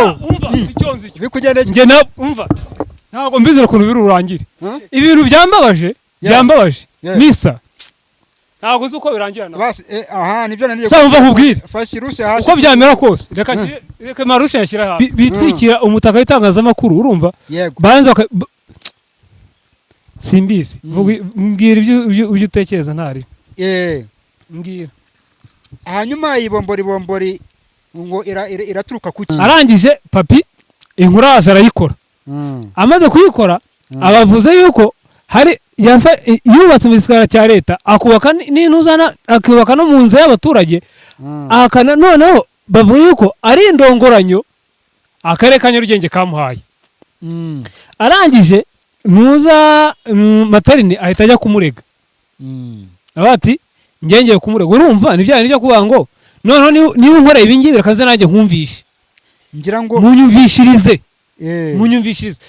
umva icyonzi bikugendeye nge na umva ntabwo mbizera ukuntu birurangire ibintu byambabaje misa ntabwo uzi uko birangirana basi aha nibyo naniye umva nkubwire fashi rushe hasi uko byamera kose reka marushe yashyira hasi bitwikira umutaka w'itangazamakuru urumva banza simbizi mbwira ibyo utekereza ntari mbwira hanyuma ibombori ngo iraturuka kuki arangije papi inkuru arayikora amaze kuyikora abavuze yuko hari yubatse mu gisagara cya leta akubaka n'intuzana akubaka no mu nzu y'abaturage noneho bavuga yuko ari indongoranyo akarere ka Nyarugenge kamuhaye arangije nuza Matarini ahita ajya kumurega abati ngengeye kumurega urumva nibyo ari byo kuvuga ngo noneho niba nkora ibingibi rekaze nanjye nkumvishe ngira ngo munyumvishirize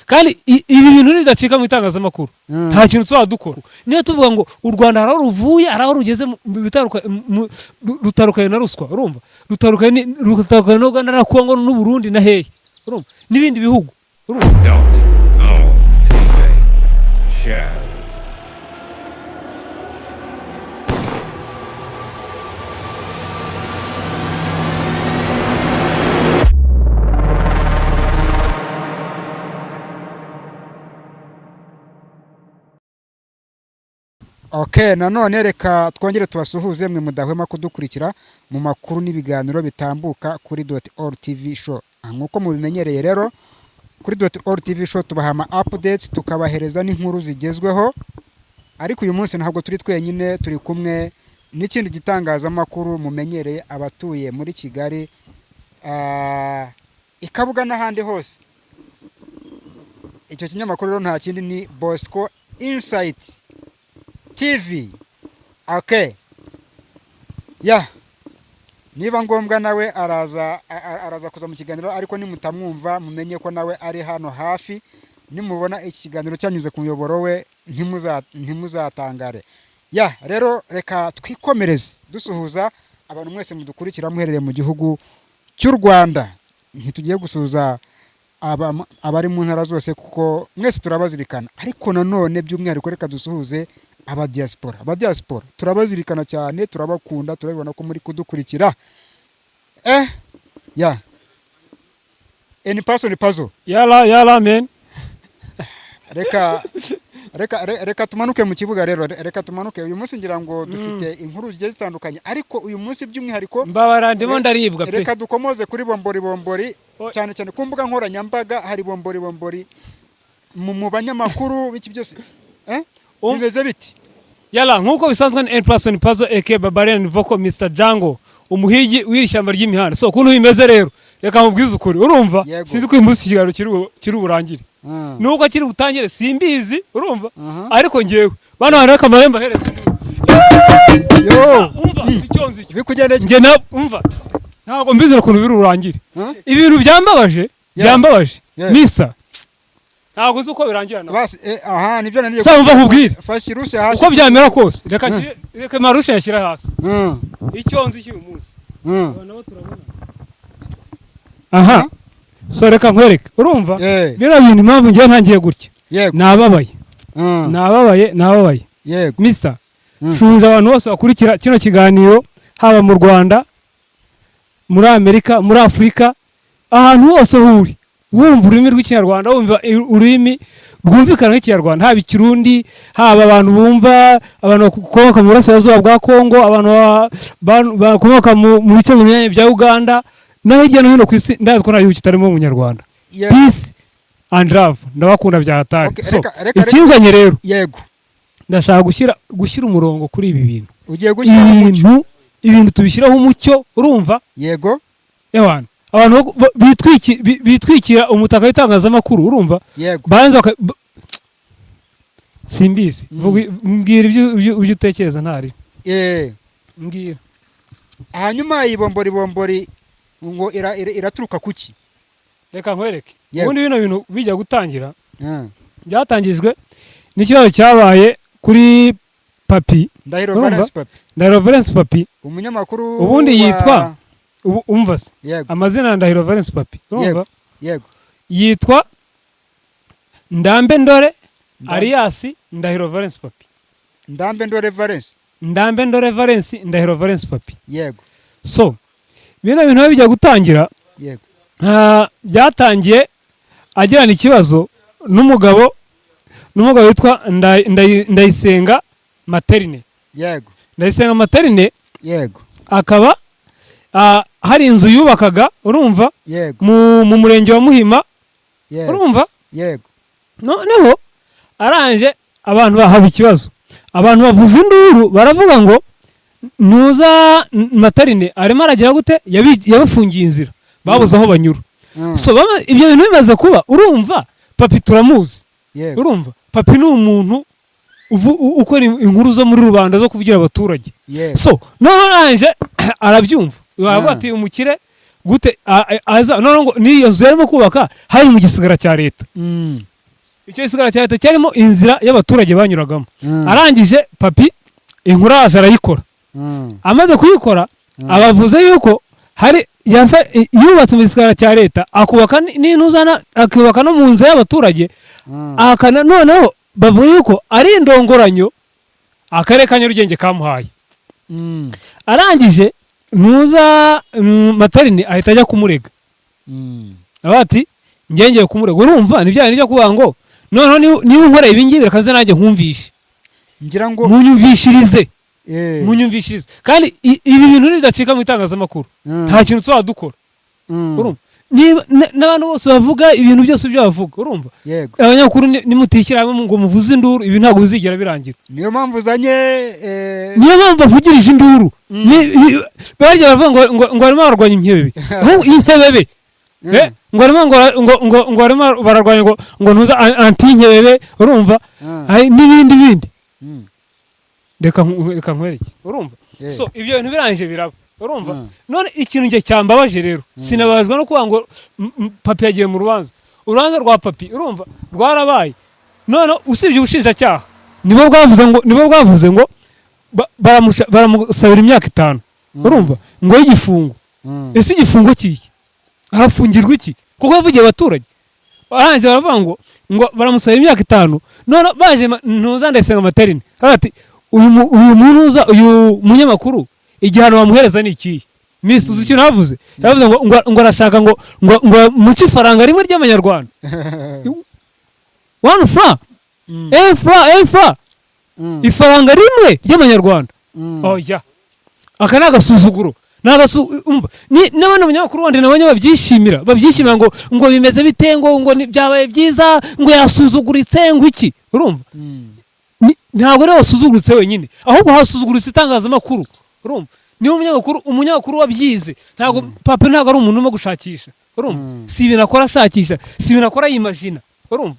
kandi ibi bintu bidacika mu itangazamakuru nta kintu tuzadukora niyo tuvuga ngo u Rwanda haraho ruvuye haraho rugeze rutarukanye na ruswa urumva rutarukanye no Uganda na Kongo n'u Burundi na hehe urumva n'ibindi bihugu urumva Okay, nanone reka twongere tubasuhuze mwe mudahwema kudukurikira mu makuru n'ibiganiro bitambuka kuri .org.tv show. Nkuko mubimenyereye rero kuri .org.tv show tubahama updates tukabahereza n'inkuru zigezweho. Ariko uyu munsi ntabwo turi twenyine, turi kumwe n'ikindi gitangaza makuru mumenyereye abatuye muri Kigali ikabuga n'ahandi hose. Icyo kinyamakuru rero nta kindi ni Bosco Insight TV. Okay. Niba ngombwa nawe araza kuza mu kiganiro ariko nimutamwumva mumenye ko nawe ari hano hafi. Nimubona iki kiganiro cyanyuze ku muyoboro we ntimuzatangare. Rero reka twikomereze dusuhuza abantu mwese mudukurikira muherereye mu gihugu cy'u Rwanda. Ntitugiye gusuhuza abari mu ntara zose kuko mwese turabazirikana, ariko nanone by'umwihariko reka dusuhuze aba diaspora turabazirikana cyane, turabakunda, turabibona ko muri kudukurikira. In person puzzle yala men reka tumanuke mu kibuga rero, reka tumanuke uyu munsi ngira ngo dufite inkuru zigiye zitandukanye, ariko uyu munsi by'umwihariko mbabara ndimo ndaribwa pe. Reka dukomoze kuri bombori cyane ku mbuga nkoranyambaga, hari bombori mu banyamakuru biki byose bimeze biti. Nkuko bisanzwe ni in-person puzzle aka Barbarian Vocal Mr Django umuhigi w'ishyamba ry'imihanda. So kuntu bimeze rero reka mubwize ukuri urumva sinzi ko umunsi kigaro kiri burangire nuko kiri butangire simbizi urumva ariko ngewe bana bana kamaremba hereze umva icyonzi bikugendeye nge na umva ntabwo mbizera ukuntu birurangire ibintu byambabaje misa ntabwo uzi uko birangirana basi aha nibyo naniye umva nkubwire fashi rushe hasi uko byamera kose reka marushe yashyira hasi icyonzi cy'uyu munsi nabo turabona aha so reka nkwereke urumva bira bintu impamvu ngiye ntangiye gutya nababaye Mr suhuza abantu bose bakurikira kino kiganiro haba mu Rwanda, muri Amerika, muri Afrika, ahantu hose huri wumva ururimi rw'ikinyarwanda, wumva ururimi rwumvikana nk'ikinyarwanda, haba ikirundi, haba abantu bumva abantu bakomoka mu burasirazuba bwa Kongo, abantu bakomoka mu bice binyuranye bya Uganda na hirya no hino ku isi. Ndazi ko nta gihugu kitarimo umunyarwanda. Peace and love ndabakunda bya hatari. So ikinzanye rero ndashaka gushyira umurongo kuri ibi bintu. Ugiye gushyira ibintu tubishyiraho umucyo urumva abantu bitwikira umutaka w'itangazamakuru urumva banza simbizi mbwira ibyo utekereza ntari mbwira. Hanyuma ibombori ngo iraturuka kuki? Reka nkwereke ubundi bino bintu bijya gutangira byatangijwe n'ikibazo cyabaye kuri Papi Ndahiro Valence Papi umunyamakuru ubundi yitwa umva se amazina Ndahiro Valence Papi urumva yego yitwa Ndambe Ndore alias Ndahiro Valence Papi. Ndambe Ndore Valence. Ndambe Ndore Valence Ndahiro Valence Papi. Yego. So bino bintu bijya gutangira, yego, byatangiye agirana ikibazo n'umugabo witwa Ndayisenga Materine. Yego. Ndayisenga Materine, yego, akaba hari inzu yubakaga, urumva, yego, mu murenge wa Muhima, yego, urumva, yego, noneho aranje abantu bahaba ikibazo, abantu bavuza induru baravuga ngo nuza Materine arimo aragira gute, yabafungiye inzira, babuze aho banyura. So ibyo bintu bimaze kuba, urumva Papi turamuzi, urumva Papi ni umuntu ukora inkuru zo muri rubanda zo kuvugira abaturage. So none aranje arabyumva, baba ati umukire gute aza none ngo niyo nzu yarimo kubaka hari mu gisigara cya leta. Icyo gisigara cya leta cyarimo inzira y'abaturage banyuragamo. Arangije Papi inkuru aza arayikora. Amaze kuyikora abavuze yuko hari yubatse mu gisigara cya leta, akubaka n'intuzana, akubaka no mu nzu y'abaturage, akana noneho bavuye yuko ari indongoranyo akarere ka Nyarugenge kamuhaye. Arangije nuza Materine ahita ajya kumurega. Abati ngengeye kumurega, urumva nibya nijya kuvuga ngo noneho niba nkora ibingibi rekaze nanjye nkumvishe, ngira ngo munyumvishirize, munyumvishirize, kandi ibi bintu nidacika mu itangazamakuru nta kintu tuzadukora. Urumva n'abantu bose bavuga ibintu byose byo bavuga, urumva abanyamakuru nimutikira hamwe ngo muvuze induru, ibi ntabwo bizigera birangira. Niyo mpamvu uzanye niyo mpamvu bavugirije induru, barya bavuga ngo barimo bararwanya inkebebe, inkebebe ngo barimo bararwanya ngo ntuza anti inkebebe, urumva, n'ibindi reka nkwereke, urumva. So ibyo bintu birangije biraba, urumva. None ikintu nge cyambabaje rero, sinabazwa no kuvuga ngo Papi yagiye mu urubanza rwa Papi, urumva, rwarabaye. None usibye ubushinjacyaha nibo bwavuze ngo baramusabira imyaka 5, urumva, ngo y'igifungo. Ese igifungo kiki arafungirwa iki? Kuko yavugiye abaturage. Arangije baravuga ngo baramusabira imyaka 5. None baje ntuza Ndayisenga Materine ati uyu munyamakuru igihano bamuhereza ni iki? Miss uzi icyo navuze? Yavuze ngo arashaka ngo muci faranga rimwe ry'amanyarwanda. 1 franc. Franc. Ifaranga rimwe ry'amanyarwanda. Oya. Aka nagasuzuguro. N'abana banyamakuru bandi nabonye babyishimira ngo bimeze bite, ngo byabaye byiza, ngo yasuzuguritse, ngo iki, urumva. Ntabwo rero wasuzuguritse wenyine, ahubwo hasuzuguritse itangazamakuru, urumva. Niyo umunyamakuru wabyize. Ntabwo Papi ntabwo ari umuntu urimo gushakisha, urumva. Si ibintu akora ashakisha, si ibintu akora yimagina, urumva.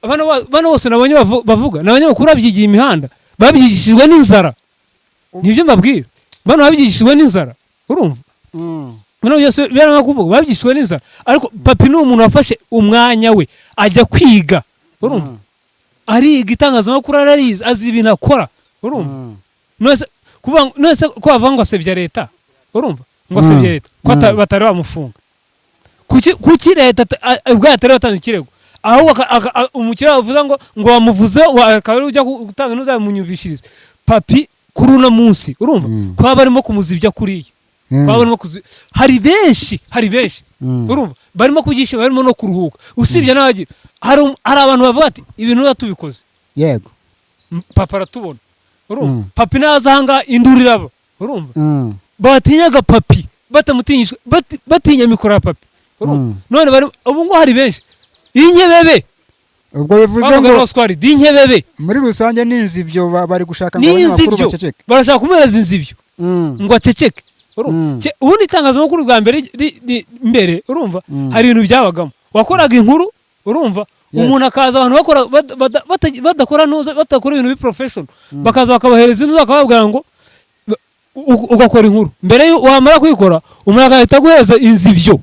Abana bose nabonye bavuga n'abanyamakuru babyigiye imihanda, babyigishijwe n'inzara. Nibyo mbabwira, bano babyigishijwe n'inzara, urumva. Bano byose biranga kuvuga babyigishijwe n'inzara, ariko Papi ni umuntu wafashe umwanya we ajya kwiga, urumva. Ariga itangazamakuru, ararize, azi ibintu akora, urumva. None ko bavuga ngo asebya leta, urumva, ngo asebya leta ko batari bamufunga. Kuki leta ubwo yatari batanze ikirego, ahubwo umukiriya bavuze ngo bamuvuze, akaba ari ujya gutanga n'uzamunyumvishirize. Papi kuri uno munsi, urumva, kwa barimo kumuzibya kuriya, kwa barimo hari benshi, urumva, barimo kugisha, barimo no kuruhuka. Usibye n'abagira hari abantu bavuga ati ibintu batubikoze, yego, Papa aratubona, urumva. Papi naza hanga induriraba, urumva. Batinyaga Papi, batamutinyishwe, batinya mikoro ya Papi, urumva. None bari ubu ngo hari benshi inkebebe, ubwo bivuze ngo Oscar dinkebebe muri rusange n'inzibyo bari gushaka ngo abanyamakuru baceceke, barashaka kumwereza inzibyo ngo aceceke, urumva. Ubundi itangazamakuru bwa mbere, urumva, hari ibintu byabagamo, wakoraga inkuru, urumva, umuntu akaza abantu bakora ibintu bi professional, bakaza bakabahereza inzu, bakababwira ngo ugakora inkuru. Mbere wamara kuyikora umuntu agahita guhereza inzibyo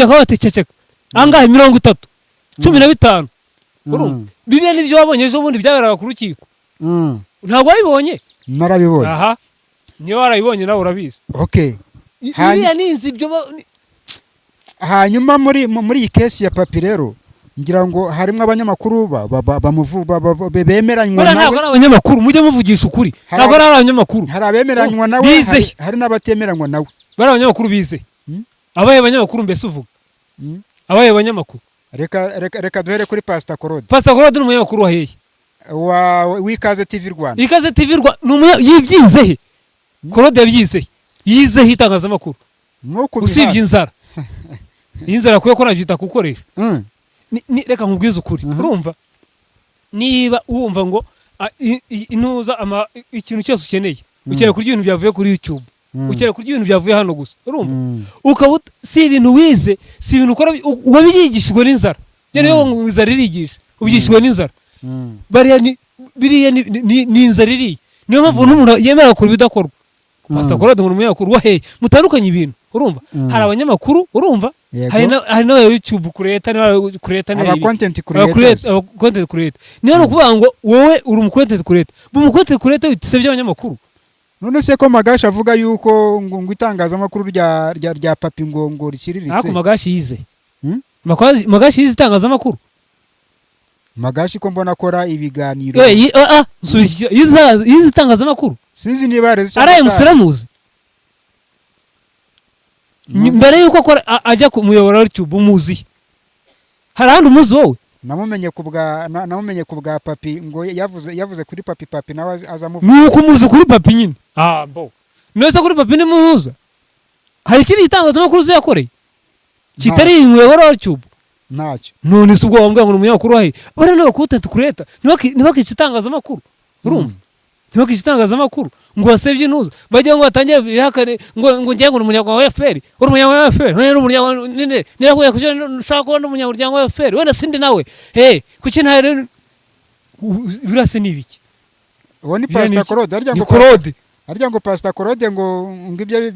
akaba atececeka. Angahe 30, 15, urumva. Bibe nibyo wabonye ejo bundi byaberaga ku rukiko. Ntabwo wabibonye? Narabibonye. Aha, niyo warabibonye nawe urabizi. Okay. Iriya ni inzibyo hanyuma muri iyi kesi ya papi rero ngira ngo harimo abanyamakuru bemeranywa nawe. Ntabwo ari abanyamakuru, mujye muvugisha ukuri. Ntabwo ari abanyamakuru. Hari abemeranywa nawe, hari n'abatemeranywa nawe. Bari abanyamakuru bize. Abaye abanyamakuru mbese uvuga. Abaye abanyamakuru. Reka duhere kuri Pastor Claude. Pastor Claude ni umunyamakuru wa hehe? W'Ikaze TV Rwanda. Ikaze TV Rwanda yibyize he? Claude yabyize. Yize hitangazamakuru. Usibye inzara. Inzara kuko navyita kukoresha. Reka nkubwize ukuri. Urumva? Niba wumva ngo inuza ikintu cyose ukeneye. Ukeneye kurya ibintu byavuye kuri YouTube. Ukeneye kurya ibintu byavuye hano gusa. Urumva? Ukaba si ibintu wize, si ibintu ukora wabigishijwe n'inzara. Niyo ngo inzara irigisha. Ubigishijwe n'inzara. Biriya ni inzara iriye. Niyo mpamvu n'umuntu yemera gukora ibidakorwa. Pastor Claude ngo umunyamakuru wa hehe? Mutandukanye ibintu. Urumva? Hari abanyamakuru, urumva? Hari na YouTube creator, aba content creator. Niyo no kuvuga ngo wowe uri mu content creator. Bu content creator bitisebye abanyamakuru. None se ko Magashi avuga yuko ngo itangazamakuru rya papi ngo rikiriritse. Ako Magashi yize. Magashi yize itangazamakuru. Magashi ko mbona akora ibiganiro. Yize itangazamakuru. Sinzi niba areze cyangwa musiramuzi. Mbere yuko akora ajya ku muyoboro wa YouTube umuzi. Hari handi umuzi wowe? Namumenye ku bwa papi ngo yavuze kuri papi nawe azamuvuga. Nuko umuzi kuri papi nyine. Bo. Nese kuri papi ni munuza. Hari ikindi gitangazamakuru ze yakoreye. Kitari muyoboro wa YouTube. Ntacyo. None se ubwo wambwa ngo umunyamakuru wahe. Bari no content creator. Ntibaki itangazamakuru. Urumva? Ntibaki itangazamakuru. Ngo wasebye nuza. Bajya ngo batangiye bihakare ngo ngiye ngo umunyarwanda wa FPR. Uri umunyarwanda wa FPR. None umunyarwanda nene. Nirakuye kuje nshaka kubona umunyarwanda wa FPR. Wenda sindi nawe. Kuki nta rero birase nibiki. Uwo ni Pastor Claude. Arya ngo Pastor Claude ngo ngibyo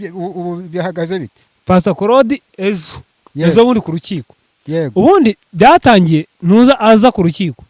bihagaze bite? Pastor Claude ejo muri ku rukiko. Yego. Ubundi byatangiye nuza aza ku rukiko.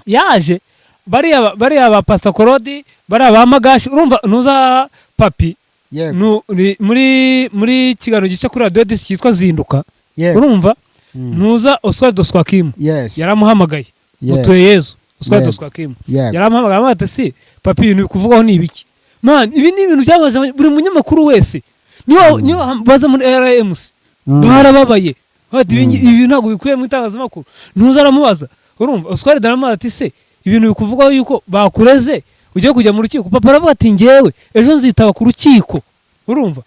Yaje bariya ba Pastor Claude bariya ba Magashi urumva nuza papi. Yego. Muri kigano gice kuri radio disi cyitwa Zinduka. Urumva? Nuza Oswald Doswakim. Yaramuhamagaye. Mutuye Yezu. Oswald Doswakim. Yaramuhamagaye ati si papi ibintu bikuvugaho ni ibiki. Man ibi ni ibintu byabaza buri munyamakuru wese. Niyo baza muri RMC. Barababaye. Ibi ntabwo bikuye mu itangazamakuru. Ntuza aramubaza. Urumva Oswald aramubaza ati se ibintu bikuvugaho yuko bakureze ugiye kujya mu rukiko. Papa aravuga ati ngewe ejo nzitaba ku rukiko. Urumva?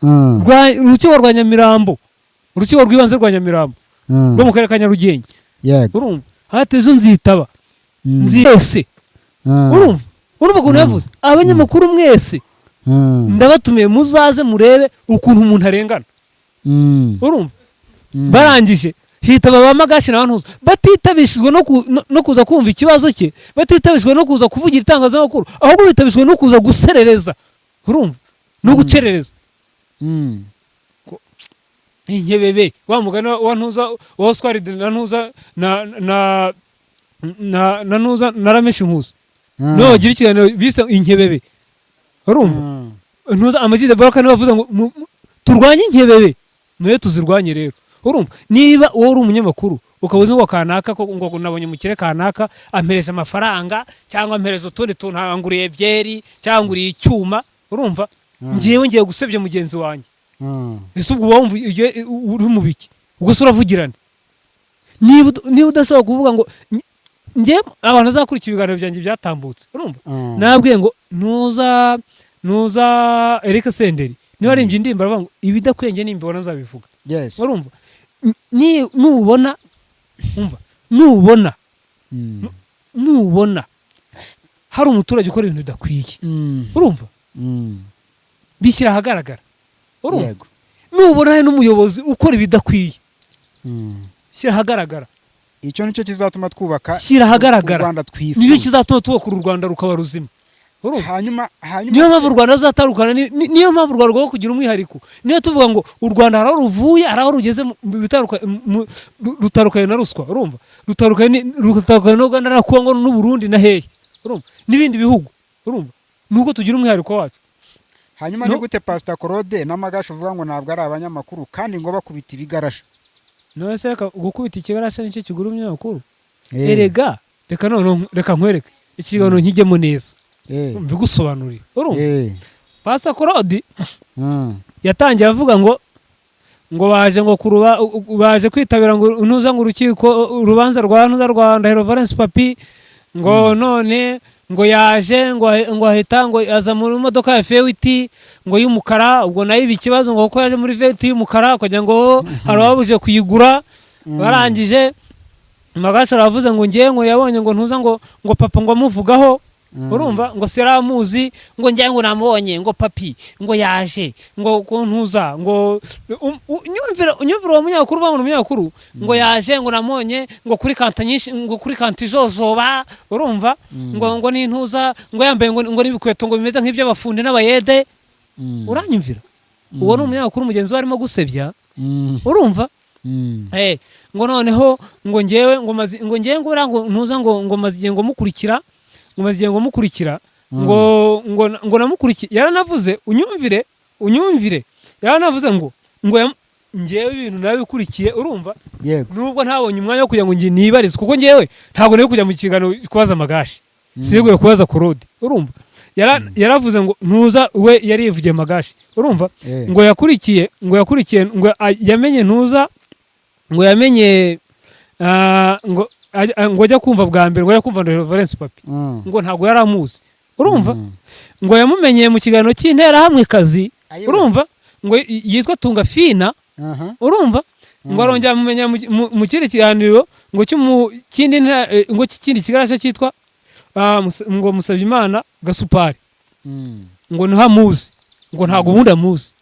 Urukiko rwa Nyamirambo. Urukiko rw'ibanze rwa Nyamirambo. Rwo mu karere ka Nyarugenge. Urumva? Ati ejo nzitaba. Nzese. Urumva? Urumva ko navuze abanyamakuru mwese. Ndabatumiye muzaze murebe ukuntu umuntu arengana. Urumva? Barangije hitaba ba Magashi n'abantu batitabishijwe no kuza kumva ikibazo cye, batitabishijwe no kuza kuvugira itangazamakuru, ahubwo bitabishijwe no kuza guserereza. Urumva? No gucerereza. Inkebebe wa mugana wa ntuza wa Oswald na ntuza na ntuza narameshi nkuza. No gira ikiganiro bise inkebebe. Urumva? Ntuza amajide baraka bavuze ngo turwanye inkebebe. Noye tuzirwanye rero. Urumva? Niba wowe uri umunyamakuru ukabuze ngo kanaka ko ngo nabonye mukire kanaka ampereza amafaranga cyangwa ampereza utundi tuntu anguriye byeri cyangwa nguriye icyuma. Urumva? Ngiyewe ngiye gusebya mugenzi wanjye. Ese ubwo wumva uri mu biki? Ubwo se uravugirana. Niba udashobora kuvuga ngo ngiye abantu azakurikira ibiganiro byanjye byatambutse. Urumva? Nabwiye ngo nuza Eric Senderi niba ari imbyindimba aravuga ngo ibidakwenge nimbibona nzabivuga. Urumva? Nubona umva nubona hari umuturage ukora ibintu bidakwiye. Urumva? Bishyira ahagaragara. Urumva? Nubona hari n'umuyobozi ukora ibidakwiye. Shyira ahagaragara. Icyo nicyo kizatuma twubaka shyira ahagaragara. Rwanda twifuza. Niyo kizatuma twubaka u Rwanda rukaba ruzima. Hanyuma niyo mpamvu u Rwanda ruzatarukana, niyo mpamvu u Rwanda rwo kugira umwihariko. Niyo tuvuga ngo u Rwanda haraho ruvuye haraho rugeze rutarukanye na ruswa. Urumva? Rutarukanye no Uganda na Kongo n'u Burundi na hehe. Urumva? N'ibindi bihugu. Urumva? Nuko tugira umwihariko wacu. Hanyuma ni gute Pastor Claude na Magashi uvuga ngo ntabwo ari abanyamakuru kandi ngo bakubita ibigarasha. none se gukubita ikigarasha nicyo kigura umunyamakuru Eh, erega reka nkwereke ikiganiro nkijyemo neza eh, mbigusobanurire urumva eh, Pastor Claude mm, yatangiye avuga ngo baje ngo baje kwitabira ngo ntuza ngo urukiko urubanza rwa Ndahiro Valence Papi ngo none ngo yaje ngo ahita ngo aza mu modoka ya Fewiti ngo y'umukara ubwo nayo ikibazo ngo kuko yaje muri Fewiti y'umukara kugira ngo hari ababuje kuyigura barangije Magashi aravuze ngo ngiye ngo yabonye ngo ntuza ngo papa ngo amuvugaho urumva ngo seramuzi ngo njye ngo namubonye ngo papi ngo yaje ngo kuntuza ngo unyumvira uwo munyamakuru uva mu munyamakuru ngo yaje ngo namubonye ngo kuri kantanyinshi ngo kuri kantijojoba urumva ngo nintuza ngo yambaye ngo n'ibikweto ngo bimeze nk'iby'abafundi n'abayede uranyumvira uwo ni umunyamakuru mugenzi we arimo gusebya urumva ngo noneho ngo ngewe ngo ngewe ngo ntuza ngo maze igihe ngo mukurikira ngo namukurikiye yaranavuze unyumvire yaranavuze ngo ngewe ibintu nabikurikiye urumva nubwo ntabonye umwanya wo kugira ngo ngiye nibarize kuko ngewe ntabwo nari kujya mu kiganiro kubaza Magashi siriguye kubaza Claude urumva yaravuze ngo ntuza we yari yivugiye Magashi urumva ngo yakurikiye ngo yamenye ntuza ngo yamenye ngo ajya kumva bwa mbere ngo ajya kumva Ndahiro Valence Papi ngo ntabwo yari amuzi urumva ngo yamumenyeye mu kiganiro cy'interahamwe kazi urumva ngo yitwa Tunga Fina urumva ngo arongera amumenyera mu kindi kiganiro ngo cy'ikindi kigarasha cyitwa ngo Musabyimana Gasupari ngo niho amuzi ngo ntabwo ubundi amuzi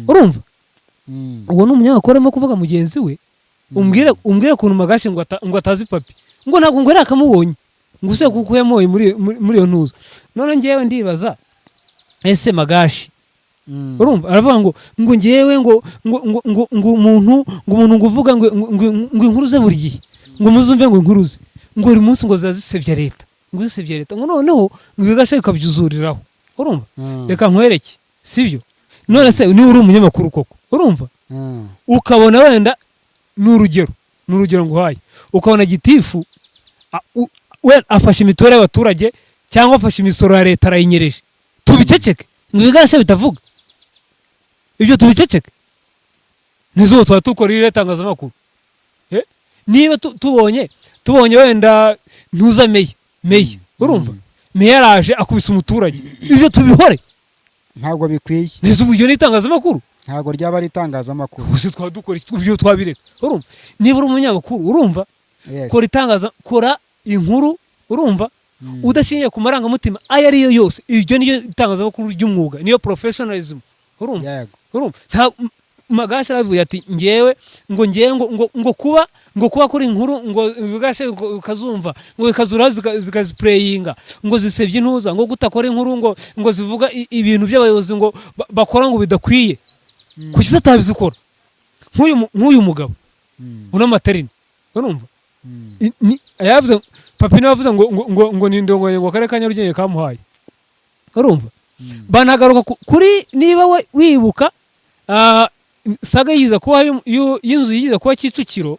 urumva uwo ni umunyamakuru arimo kuvuga mugenzi we umbwire ukuntu Magashi ngo atazi Papi ngo ntabwo ngo yari akamubonye ngo use kuko yamoye muri iyo ntuza none ngewe ndibaza ese Magashi urumva aravuga ngo ngewe ngo umuntu ngo uvuga ngo inkuru ze buri gihe ngo muzumve ngo inkuru ze ngo buri munsi ngo zazisebya leta ngo noneho ngo ibigasha bikabyuzuriraho urumva reka nkwereke sibyo none se niba uri umunyamakuru koko urumva ukabona wenda ni urugero nguhaye ukabona gitifu we afashe imitora y'abaturage cyangwa afashe imisoro ya leta arayinyereje tubiceceke ngo ibigasha bitavuga ibyo tubiceceke nizo tuba tukora iri tangazamakuru niba tubonye wenda ntuza meya urumva meya yaraje akubise umuturage ibyo tubihore ntabwo bikwiye nizo uburyo n'itangazamakuru ntabwo ryaba ari itangazamakuru gusa twadukora ibyo twabireka urumva niba uri umunyamakuru urumva kora inkuru urumva udashingiye ku marangamutima ayo ariyo yose iryo niyo itangazamakuru ry'umwuga niyo professionalism urumva Magashi aravuye ati ngewe ngo kuba kuri inkuru ngo bigashe ukazumva ngo bikazura zikaziplayinga ngo zisebye intuza ngo gutakora inkuru ngo zivuga ibintu by'abayobozi ngo bakora ngo bidakwiye kuki atabizikora nk'uyu mugabo una materini urumva yavuze Papi navuze ngo ni ndongoye ngo kare ka Nyarugenge kamuhaye urumva banagaruka kuri niba we wibuka saga yiza kuba y'inzu yiza kuba Kicukiro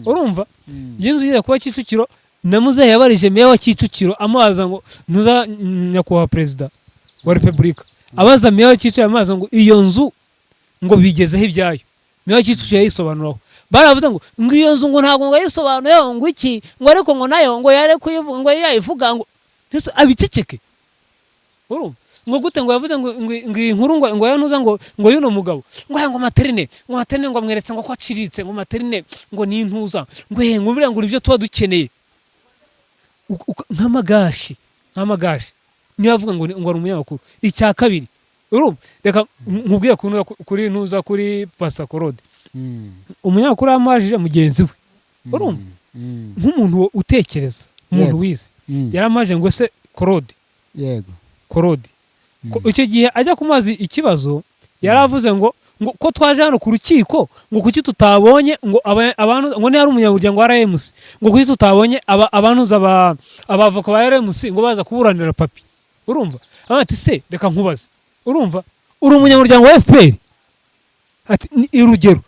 urumva y'inzu yiza kuba Kicukiro na muzehe yabarije meya wa Kicukiro amaza ngo ntuza nyakubahwa perezida wa Repubulika abaza meya wa Kicukiro amaza ngo iyo nzu ngo bigezeho ibyayo meya wa Kicukiro yayisobanuraho baravuze ngo iyo nzu ngo ntabwo ngo yayisobanuye ngo iki ngo ariko ngo nayo ngo yare kuyivuga ngo yayivuga ngo abiceceke urumva ngo gute ngo yavuze ngo inkuru ngo yanuza ngo yuno mugabo ngo materine ngo amweretse ngo ko aciritse ngo materine ngo ni intuza ngo ngubira ngo ibyo tuba dukeneye nk'amagashi niyo avuga ngo ari umunyamakuru icya kabiri urumva reka nkubwiye kuri ntuza kuri Pastor Claude umunyamakuru amajije mugenzi we urumva nk'umuntu utekereza umuntu wize yaramaje ngo se Claude icyo gihe ajya kumazi ikibazo yaravuze ngo ko twaje hano ku rukiko ngo kuki tutabonye ngo abantu ngo ni ari umunyamuryango wa RMC ngo kuki tutabonye abantu abavoka ba RMC ngo baza kuburanira Papi urumva ati se reka nkubaze urumva uri umunyamuryango wa FPR ati urugero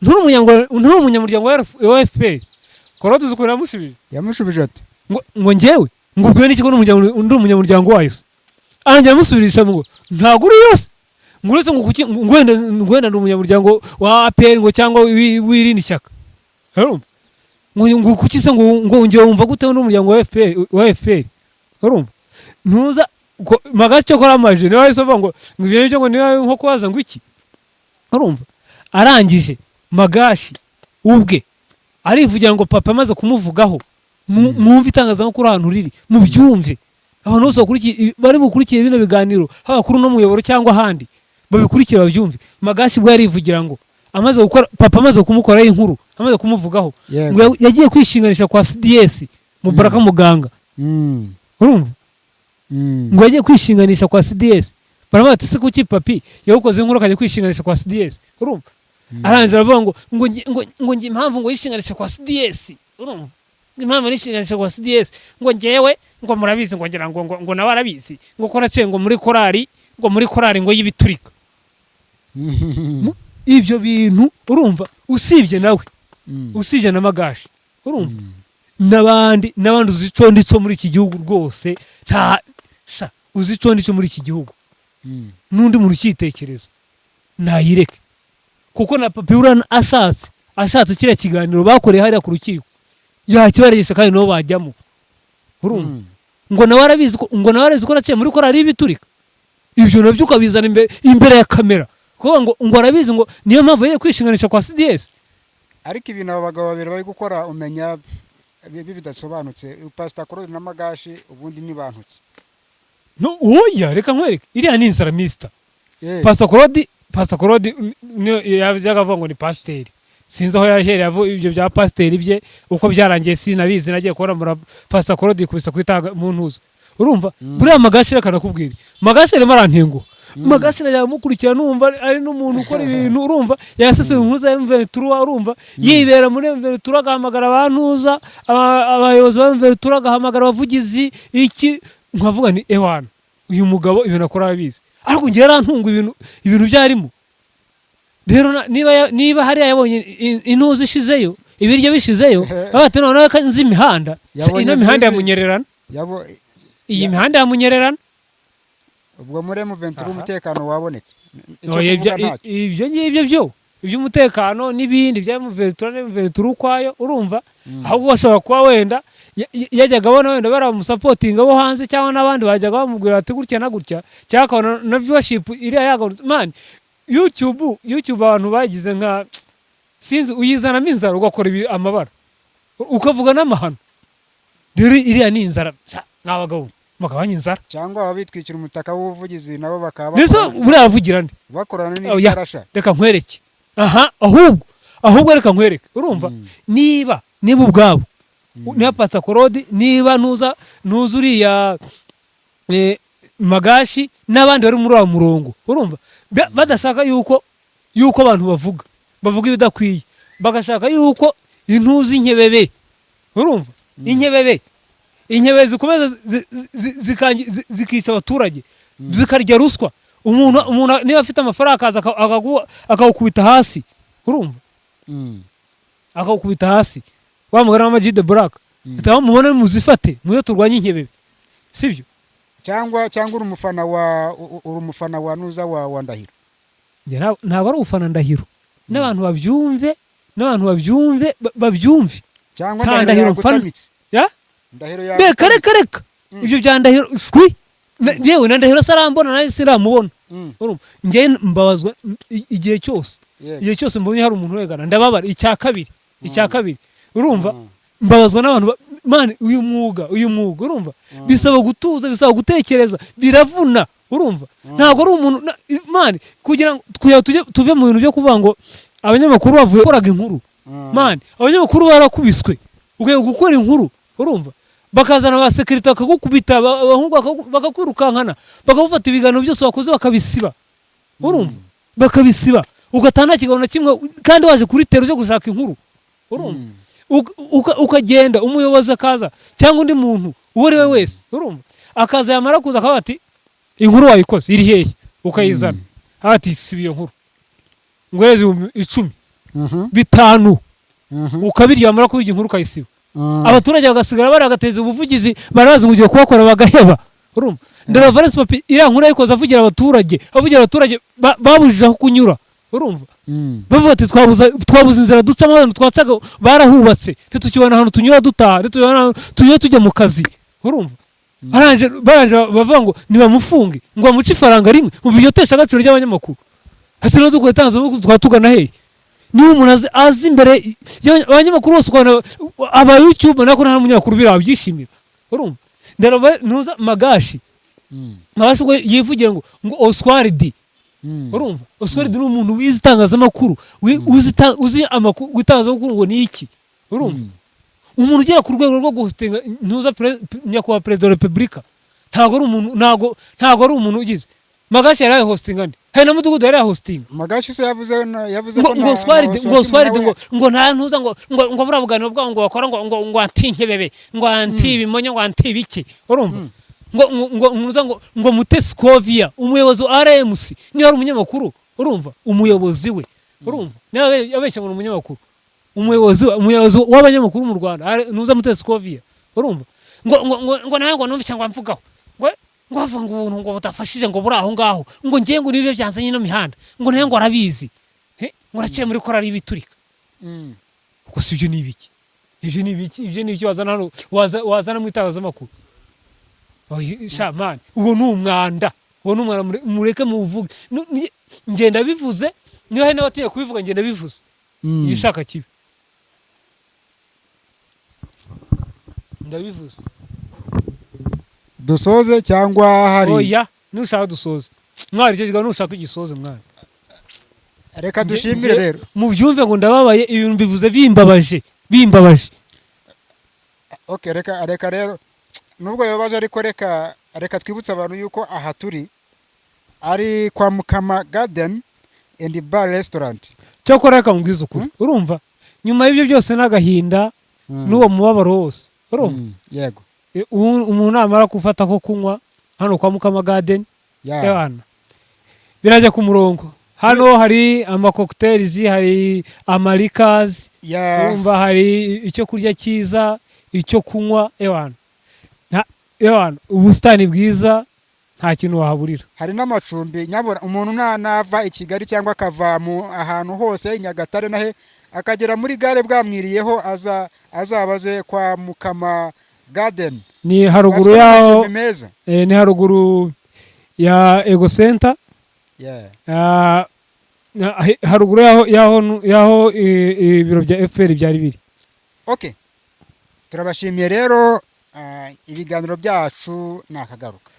nturi umunyamuryango wa FPR Korode uzi ukuntu yamushubije yamushubije ati ngo njyewe ngo ubwo n'iki ko ndi umunyamuryango wayo se arangira amusubirisha ngo ntabwo uri yose ngo uretse ngo wenda ndi umunyamuryango wa APR ngo cyangwa w'irindi shyaka urumva ngo kuki se ngo njyewe wumva gute ndi umuryango wa FPR urumva ntuza Magashi cyo kora amaje niba yisova ngo ibyo byo ngo niba nko kubaza ngo iki urumva arangije Magashi ubwe arivugira ngo papa amaze kumuvugaho mwumva itangazamakuru ahantu riri mu byumve abantu bose bari bukurikiye bino biganiro haba kuri no muyoboro cyangwa ahandi babikurikira babyumve Magashi bwo yarivugira ngo amaze gukora papa amaze kumukoraho inkuru amaze kumuvugaho ngo yagiye kwishinganisha kwa CDS Mubaraka Muganga urumva ngo yagiye kwishinganisha kwa CDS baramata se kuki papi yawukoze inkuru akajya kwishinganisha kwa CDS urumva arangira avuga ngo impamvu ngo yishinganisha kwa CDS urumva impamvu nishinganisha kwa CDS ngo ngewe ngo murabizi ngo ngira ngo nawe arabizi ngo kora cengo muri korari ngo yibiturika ibyo bintu urumva usibye nawe usibye na Magashi urumva nabandi uzico ndico muri iki gihugu rwose nta uzico ndico muri iki gihugu nundi muntu cyitekereza nayireke kuko na papi urana ashatse kira kiganiro bakoreye hariya ku rukiko yakibaregesha kandi no bajyamo urumva ngo nawe arabizi ko naciye muri korari ibiturika ibyo nabyo ukabizana imbere ya kamera kuko ngo arabizi ngo niyo mpamvu yeye kwishinganisha kwa CDS ariko ibintu abo bagabo babiri bari gukora umenya bidasobanutse Pastor Korode na Magashi ubundi ni bantuki no oya reka nkwereke iriya ni insaramista Pastor Korode yavuga avuga ngo ni pasiteri sinzi aho yahereye ibyo bya pasiteri bye uko byarangiye sinabizi nagiye kubona muri Pastor Korode kubisa kwitaga mu ntuzo urumva buriya Magashi reka nakubwira Magashi rero arantengo Magashi yamukurikira numva ari n'umuntu ukora ibintu urumva yasese impuza ya M23 urumva yibera muri M23 agahamagara abantuza abayobozi ba M23 agahamagara abavugizi iki nkavuga ni ewana uyu mugabo ibintu akora abizi ariko ngiye rantunga ibintu byarimo rero niba hari yabonye intuzi ishizeyo ibiryo bishizeyo abate none kanzi imihanda ino mihanda yamunyererana iyi mihanda yamunyererana ubwo muri M23 umutekano wabonetse ibyo ngibyo iby'umutekano n'ibindi bya M23 ukwayo urumva ahubwo bashobora kuba wenda yajyaga abona wenda baramusapotinga bo hanze cyangwa n'abandi bajyaga bamubwira ati gutya na gutya cyakabona na viewership iriya yagarutse man YouTube abantu bagize nka sinzi uyizanamo inzara ugakora amabara ukavuga n'amahano rero iriya ni inzara n'abagabo bakabanya inzara cyangwa abitwikira umutaka w'ubuvugizi nabo bakaba ndetse buravugira ndi bakorana n'ibitarasha reka nkwereke ahubwo reka nkwereke urumva niba ubwabo niba Pastor Korode niba nuza uriya Magashi n'abandi bari muri wa murongo urumva badashaka yuko abantu bavuga ibidakwiye bagashaka yuko intuzi inkebebe urumva inkebebe zikomeza zikica abaturage zikarya ruswa umuntu niba afite amafaranga akaza akawukubita hasi urumva akawukubita hasi wamugana Amag the Black utaho mubona muzifate muyo turwanye inkebebe sivyo cyangwa uri umufana wa nuza wa Ndahiro ntabwo ari ufana Ndahiro n'abantu babyumve cyangwa Ndahiro gutamitse Ndahiro ya reka ibyo bya Ndahiro skwi yewe na Ndahiro sarambona naye siramubona urumva ngiye mbabazwa igihe cyose mbonye hari umuntu wegana ndababara icya kabiri urumva mbabazwa n'abantu man uyu mwuga urumva bisaba gutuza bisaba gutekereza biravuna urumva ntabwo ari umuntu man kugira ngo tuve mu bintu byo kuvuga ngo abanyamakuru bavuye koraga inkuru man abanyamakuru barakubiswe ugiye gukora inkuru urumva bakazana ba security bakagukubita abahungu bakakwirukankana bakagufata ibiganiro byose wakoze bakabisiba urumva bakabisiba ugatana kigabona kimwe kandi waje kuri tero cyo gushaka inkuru urumva ukagenda umuyobozi akaza cyangwa undi muntu uwo ari we wese urumva akaza yamara kuza akaba ati inkuru wayikoze iri hehe ukayizana ati sibiyo nkuru ngweze 10 bitanu ukabirya wamara kubirya inkuru ukayisiba abaturage bagasigara baragateza ubuvugizi barazi ugiye kubakora bagaheba urumva ndara Valens Papi iriya nkuru yayikoze avugira abaturage babujije aho kunyura urumva bavuga ati twabuze inzira ducamo hano twatsaga barahubatse ntitukibona ahantu tunyura dutaha ntitubona tunyura tujya mu kazi urumva baranje bavuga ngo nibamufunge ngo bamuce ifaranga rimwe umva iryo tesha agaciro ry'abanyamakuru hasi no dukwiye tangazamakuru twatugana hehe niba umuntu azi imbere abanyamakuru bose ukabona aba YouTube nako nta munyamakuru birabyishimira urumva ndara ntuza Magashi ubwo yivugira ngo Oswald urumva Oswald ni umuntu wize itangazamakuru uzi amakuru itangazamakuru ngo ni iki urumva umuntu ugera ku rwego rwo guhostinga ntuza nyakubahwa perezida wa repubulika ntago ari umuntu ugize Magashi yari hostinga ndi hari na mudugudu yari hostinga Magashi se yavuze ko ngo Oswald ngo nta ntuza ngo burabuganiro bwa ngo bakora ngo antinke bebe ngo antibimonyo ngo antibiki urumva ngo Mutescovia umuyobozi wa RMC niyo ari umunyamakuru urumva umuyobozi we urumva nawe yabeshya ngo umunyamakuru umuyobozi w'abanyamakuru mu Rwanda nuza Mutescovia urumva ngo nawe ngo numvise ngo amvugaho ngo avuga ngo ubuntu ngo budafashije ngo buri aho ngaho ngo ngiye ngo nibe byanzanye no mihanda ngo nawe ngo arabizi ngo araciye muri korari ibiturika gusa ibyo ni ibiki wazana mu itangazamakuru shamani uwo ni umwanda mureke muvuge ngenda bivuze niba hari n'abatinya kubivuga ngenda bivuze igishaka kibi ndabivuze dusoze cyangwa hari oya nushaka dusoze mwari cyo kiganiro nushaka igisoze mwana reka dushimire rero mu byumve ngo ndababaye ibintu bivuze bimbabaje okay reka rero nubwo yabaje ariko reka twibutsa abantu yuko aha turi ari kwa Mukama Garden and Bar Restaurant cyo koreka mubwiza ukuri urumva nyuma y'ibyo byose n'agahinda n'uwo mubabaro wose urumva yego umuntu amara gufata ko kunywa hano kwa Mukama Garden y'abana birajya ku murongo hano hari amacocktails hari amarikazi urumva hari icyo kurya cyiza icyo kunywa y'abana ubusitani bwiza nta kintu wahaburira hari n'amacumbi nyabura umuntu nava i Kigali cyangwa akava mu ahantu hose Nyagatare nahe akagera muri gare bwamwiriyeho azabaze kwa Mukama Garden ni haruguru yaho ni haruguru ya Ego Center haruguru yaho ibiro bya FPR byari biri okay turabashimiye rero ibiganiro byacu nakagaruka